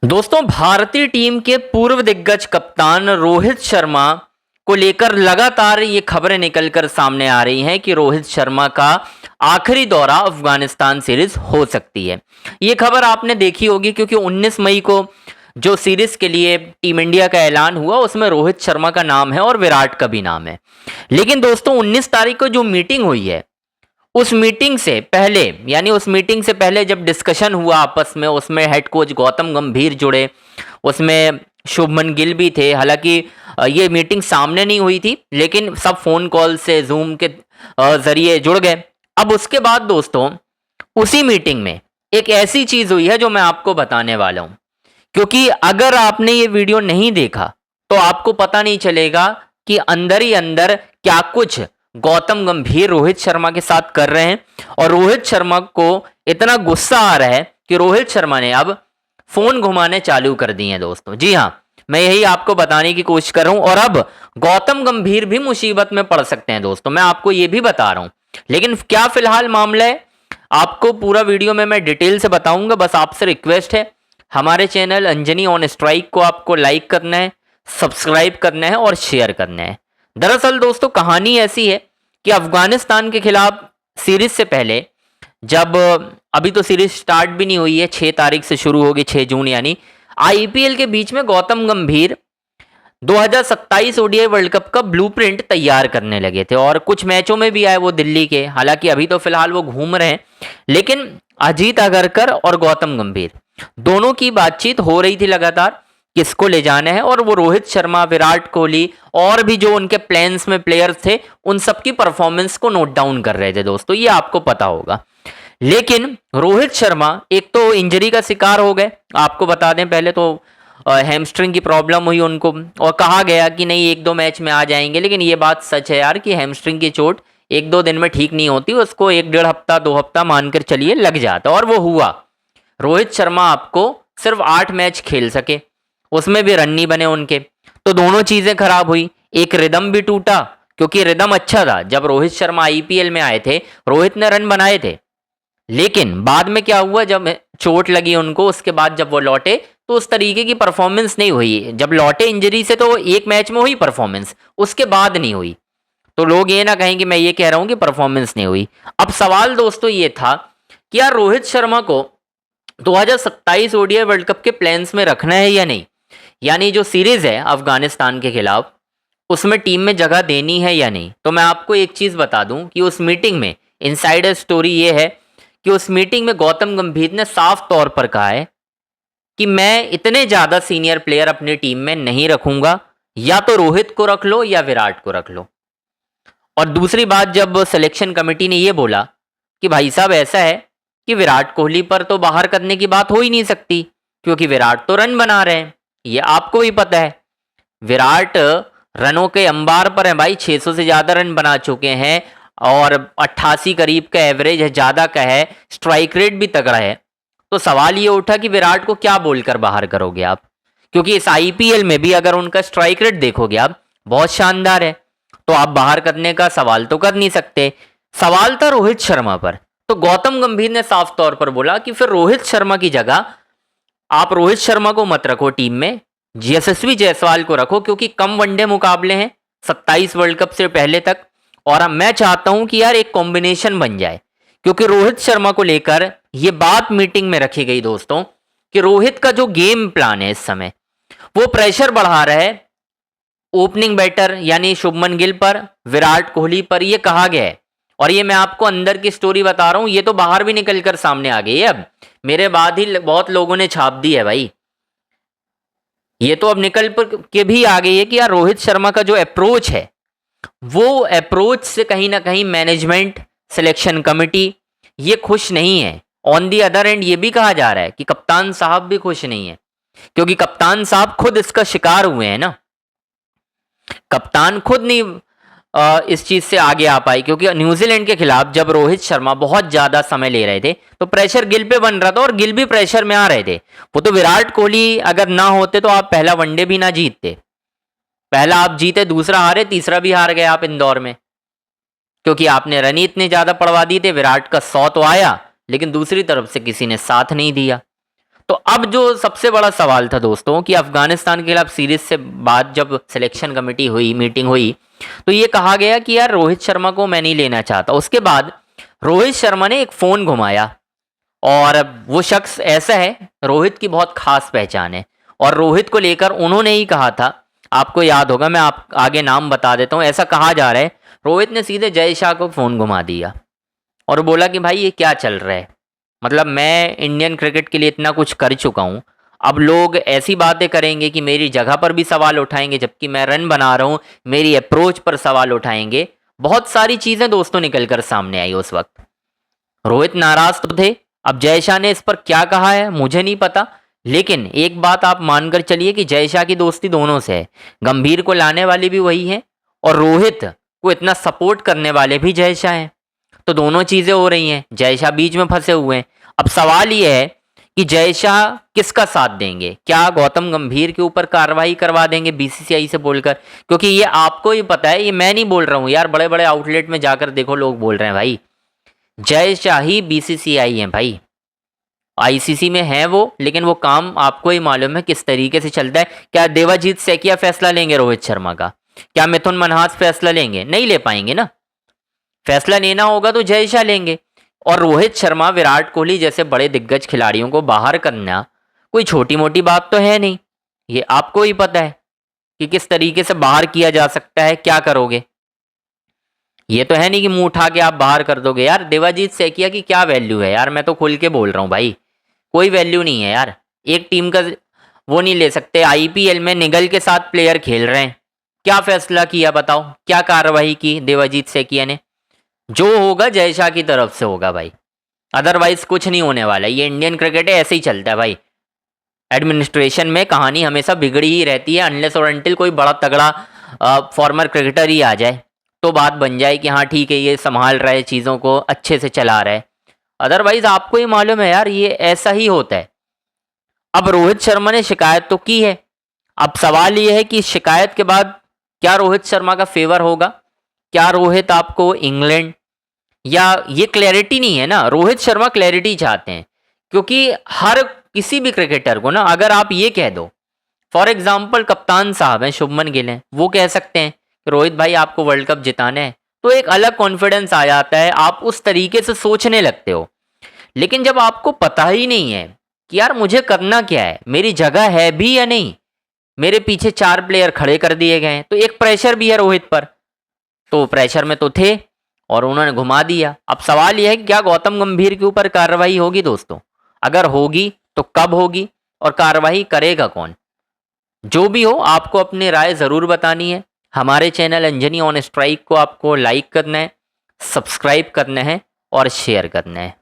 दोस्तों, भारतीय टीम के पूर्व दिग्गज कप्तान रोहित शर्मा को लेकर लगातार ये खबरें निकलकर सामने आ रही हैं कि रोहित शर्मा का आखिरी दौरा अफगानिस्तान सीरीज हो सकती है। ये खबर आपने देखी होगी क्योंकि 19 मई को जो सीरीज के लिए टीम इंडिया का ऐलान हुआ उसमें रोहित शर्मा का नाम है और विराट का भी नाम है। लेकिन दोस्तों, 19 तारीख को जो मीटिंग हुई है उस मीटिंग से पहले, यानी उस मीटिंग से पहले जब डिस्कशन हुआ आपस में, उसमें हेड कोच गौतम गंभीर जुड़े, उसमें शुभमन गिल भी थे। हालांकि ये मीटिंग सामने नहीं हुई थी, लेकिन सब फोन कॉल से, जूम के जरिए जुड़ गए। अब उसके बाद दोस्तों, उसी मीटिंग में एक ऐसी चीज हुई है जो मैं आपको बताने वाला हूं, क्योंकि अगर आपने ये वीडियो नहीं देखा तो आपको पता नहीं चलेगा कि अंदर ही अंदर क्या कुछ गौतम गंभीर रोहित शर्मा के साथ कर रहे हैं। और रोहित शर्मा को इतना गुस्सा आ रहा है कि रोहित शर्मा ने अब फोन घुमाने चालू कर दिए हैं दोस्तों। जी हाँ, मैं यही आपको बताने की कोशिश कर रहा हूं। और अब गौतम गंभीर भी मुसीबत में पड़ सकते हैं दोस्तों, मैं आपको ये भी बता रहा हूं। लेकिन क्या फिलहाल मामला है, आपको पूरा वीडियो में मैं डिटेल से बताऊंगा। बस आपसे रिक्वेस्ट है, हमारे चैनल अंजनी ऑन स्ट्राइक को आपको लाइक करना है, सब्सक्राइब करना है और शेयर करना है। दरअसल दोस्तों, कहानी ऐसी है कि अफगानिस्तान के खिलाफ सीरीज से पहले, जब अभी तो सीरीज स्टार्ट भी नहीं हुई है, 6 तारीख से शुरू होगी, 6 जून, यानी आईपीएल के बीच में गौतम गंभीर 2027 ओडीआई वर्ल्ड कप का ब्लूप्रिंट तैयार करने लगे थे और कुछ मैचों में भी आए वो दिल्ली के। हालांकि अभी तो फिलहाल वो घूम रहे हैं, लेकिन अजीत अगरकर और गौतम गंभीर दोनों की बातचीत हो रही थी लगातार, किसको ले जाना है। और वो रोहित शर्मा, विराट कोहली और भी जो उनके प्लान्स में प्लेयर्स थे, उन सबकी परफॉर्मेंस को नोट डाउन कर रहे थे दोस्तों, ये आपको पता होगा। लेकिन रोहित शर्मा एक तो इंजरी का शिकार हो गए, आपको बता दें, पहले तो हैमस्ट्रिंग की प्रॉब्लम हुई उनको और कहा गया कि नहीं 1-2 मैच में आ जाएंगे। लेकिन ये बात सच है यार कि हैमस्ट्रिंग की चोट 1-2 दिन में ठीक नहीं होती, उसको 1-1.5 हफ्ता 2 हफ्ता मानकर चलिए लग जाता। और वो हुआ। रोहित शर्मा आपको सिर्फ 8 मैच खेल सके, उसमें भी रन नहीं बने उनके, तो दोनों चीजें खराब हुई। एक रिदम भी टूटा, क्योंकि रिदम अच्छा था जब रोहित शर्मा आईपीएल में आए थे, रोहित ने रन बनाए थे। लेकिन बाद में क्या हुआ, जब चोट लगी उनको, उसके बाद जब वो लौटे तो उस तरीके की परफॉर्मेंस नहीं हुई। जब लौटे इंजरी से तो एक मैच में हुई परफॉर्मेंस, उसके बाद नहीं हुई। तो लोग ये ना कहें कि मैं ये कह रहा हूं कि परफॉर्मेंस नहीं हुई। अब सवाल दोस्तों ये था कि यार रोहित शर्मा को 2027 ओडीआई वर्ल्ड कप के प्लान्स में रखना है या नहीं, यानी जो सीरीज है अफगानिस्तान के खिलाफ, उसमें टीम में जगह देनी है या नहीं। तो मैं आपको एक चीज बता दूं कि उस मीटिंग में इनसाइडर स्टोरी ये है कि उस मीटिंग में गौतम गंभीर ने साफ तौर पर कहा है कि मैं इतने ज्यादा सीनियर प्लेयर अपनी टीम में नहीं रखूंगा, या तो रोहित को रख लो या विराट को रख लो। और दूसरी बात, जब सिलेक्शन कमेटी ने यह बोला कि भाई साहब ऐसा है कि विराट कोहली पर तो बाहर करने की बात हो ही नहीं सकती, क्योंकि विराट तो रन बना रहे हैं, ये आपको भी पता है। विराट रनों के अंबार पर है भाई, 600 से ज्यादा रन बना चुके हैं और 88 करीब का एवरेज है, ज्यादा का है, स्ट्राइक रेट भी तगड़ा है। तो सवाल ये उठा कि विराट को क्या बोलकर बाहर करोगे आप, क्योंकि इस आईपीएल में भी अगर उनका स्ट्राइक रेट देखोगे आप, बहुत शानदार है। तो आप बाहर करने का सवाल तो कर नहीं सकते। सवाल था रोहित शर्मा पर, तो गौतम गंभीर ने साफ तौर पर बोला कि फिर रोहित शर्मा की जगह आप रोहित शर्मा को मत रखो टीम में, यशस्वी जायसवाल को रखो, क्योंकि कम वनडे मुकाबले हैं 27 वर्ल्ड कप से पहले तक। और अब मैं चाहता हूं कि यार एक कॉम्बिनेशन बन जाए, क्योंकि रोहित शर्मा को लेकर यह बात मीटिंग में रखी गई दोस्तों कि रोहित का जो गेम प्लान है इस समय, वो प्रेशर बढ़ा रहा है ओपनिंग बैटर यानी शुभमन गिल पर, विराट कोहली पर, यह कहा गया है। और ये मैं आपको अंदर की स्टोरी बता रहा हूं, ये तो बाहर भी निकल कर सामने आ गई है। अब मेरे बाद ही बहुत लोगों ने छाप दी है भाई, ये तो अब निकल के भी आ गई है कि यार रोहित शर्मा का जो अप्रोच है, वो अप्रोच से कहीं ना कहीं मैनेजमेंट, सिलेक्शन कमेटी ये खुश नहीं है। ऑन दी अदर एंड ये भी कहा जा रहा है कि कप्तान साहब भी खुश नहीं है, क्योंकि कप्तान साहब खुद इसका शिकार हुए हैं ना। कप्तान खुद नहीं इस चीज से आगे आ पाई, क्योंकि न्यूजीलैंड के खिलाफ जब रोहित शर्मा बहुत ज्यादा समय ले रहे थे तो प्रेशर गिल पे बन रहा था और गिल भी प्रेशर में आ रहे थे। वो तो विराट कोहली अगर ना होते तो आप पहला वनडे भी ना जीतते, पहला आप जीते, दूसरा हारे, तीसरा भी हार गए आप इंदौर में, क्योंकि आपने रन ही इतने ज्यादा पड़वा दिए थे। विराट का 100 तो आया, लेकिन दूसरी तरफ से किसी ने साथ नहीं दिया। तो अब जो सबसे बड़ा सवाल था दोस्तों कि अफगानिस्तान के खिलाफ सीरीज से बाद जब सिलेक्शन कमेटी हुई, मीटिंग हुई, तो ये कहा गया कि यार रोहित शर्मा को मैं नहीं लेना चाहता। उसके बाद रोहित शर्मा ने एक फ़ोन घुमाया और वो शख्स ऐसा है, रोहित की बहुत खास पहचान है और रोहित को लेकर उन्होंने ही कहा था, आपको याद होगा, मैं आप आगे नाम बता देता हूँ। ऐसा कहा जा रहा है रोहित ने सीधे जय शाह को फ़ोन घुमा दिया और बोला कि भाई ये क्या चल रहा है, मतलब मैं इंडियन क्रिकेट के लिए इतना कुछ कर चुका हूँ, अब लोग ऐसी बातें करेंगे कि मेरी जगह पर भी सवाल उठाएंगे, जबकि मैं रन बना रहा हूँ, मेरी अप्रोच पर सवाल उठाएंगे। बहुत सारी चीज़ें दोस्तों निकल कर सामने आई उस वक्त। रोहित नाराज तो थे। अब जय शाह ने इस पर क्या कहा है मुझे नहीं पता, लेकिन एक बात आप मानकर चलिए कि जय शाह की दोस्ती दोनों से है। गंभीर को लाने वाले भी वही हैं और रोहित को इतना सपोर्ट करने वाले भी जय शाह हैं। तो दोनों चीज़ें हो रही हैं, जय शाह बीच में फंसे हुए हैं। अब सवाल ये है कि जय शाह किसका साथ देंगे? क्या गौतम गंभीर के ऊपर कार्रवाई करवा देंगे बीसीसीआई से बोलकर? क्योंकि ये आपको ही पता है, ये मैं नहीं बोल रहा हूँ यार, बड़े बड़े आउटलेट में जाकर देखो लोग बोल रहे हैं भाई, जय शाह ही बीसीसीआई है भाई, आईसीसी में है वो, लेकिन वो काम आपको ही मालूम है किस तरीके से चलता है। क्या देवाजीत सेकिया फैसला लेंगे रोहित शर्मा का? क्या मिथुन मनहास फैसला लेंगे? नहीं ले पाएंगे ना। फैसला लेना होगा तो जय शाह लेंगे। और रोहित शर्मा, विराट कोहली जैसे बड़े दिग्गज खिलाड़ियों को बाहर करना कोई छोटी मोटी बात तो है नहीं। ये आपको ही पता है कि किस तरीके से बाहर किया जा सकता है, क्या करोगे। ये तो है नहीं कि मुंह उठा के आप बाहर कर दोगे। यार देवाजीत सेकिया की क्या वैल्यू है यार, मैं तो खुल के बोल रहा हूँ भाई, कोई वैल्यू नहीं है यार। एक टीम का वो नहीं ले सकते। आईपीएल में निगल के साथ प्लेयर खेल रहे हैं, क्या फैसला किया बताओ, क्या कार्रवाई की देवाजीत सेकिया ने? जो होगा जय शाह की तरफ से होगा भाई, अदरवाइज कुछ नहीं होने वाला। ये इंडियन क्रिकेट है, ऐसे ही चलता है भाई। एडमिनिस्ट्रेशन में कहानी हमेशा बिगड़ी ही रहती है, अनलेस और अनटिल कोई बड़ा तगड़ा फॉर्मर क्रिकेटर ही आ जाए तो बात बन जाए कि हाँ ठीक है ये संभाल रहा है, चीज़ों को अच्छे से चला रहा है। अदरवाइज आपको ही मालूम है यार, ये ऐसा ही होता है। अब रोहित शर्मा ने शिकायत तो की है, अब सवाल ये है कि शिकायत के बाद क्या रोहित शर्मा का फेवर होगा? क्या रोहित आपको इंग्लैंड, या ये क्लैरिटी नहीं है ना, रोहित शर्मा क्लैरिटी चाहते हैं। क्योंकि हर किसी भी क्रिकेटर को ना, अगर आप ये कह दो, फॉर एग्जाम्पल कप्तान साहब हैं शुभमन गिल हैं, वो कह सकते हैं कि रोहित भाई आपको वर्ल्ड कप जिताना है, तो एक अलग कॉन्फिडेंस आ जाता है, आप उस तरीके से सोचने लगते हो। लेकिन जब आपको पता ही नहीं है कि यार मुझे करना क्या है, मेरी जगह है भी या नहीं, मेरे पीछे 4 प्लेयर खड़े कर दिए गए हैं, तो एक प्रेशर भी है रोहित पर। तो प्रेशर में तो थे और उन्होंने घुमा दिया। अब सवाल यह है कि क्या गौतम गंभीर के ऊपर कार्रवाई होगी दोस्तों? अगर होगी तो कब होगी और कार्रवाई करेगा कौन? जो भी हो, आपको अपनी राय ज़रूर बतानी है। हमारे चैनल अंजनी ऑन स्ट्राइक को आपको लाइक करना है, सब्सक्राइब करना है और शेयर करना है।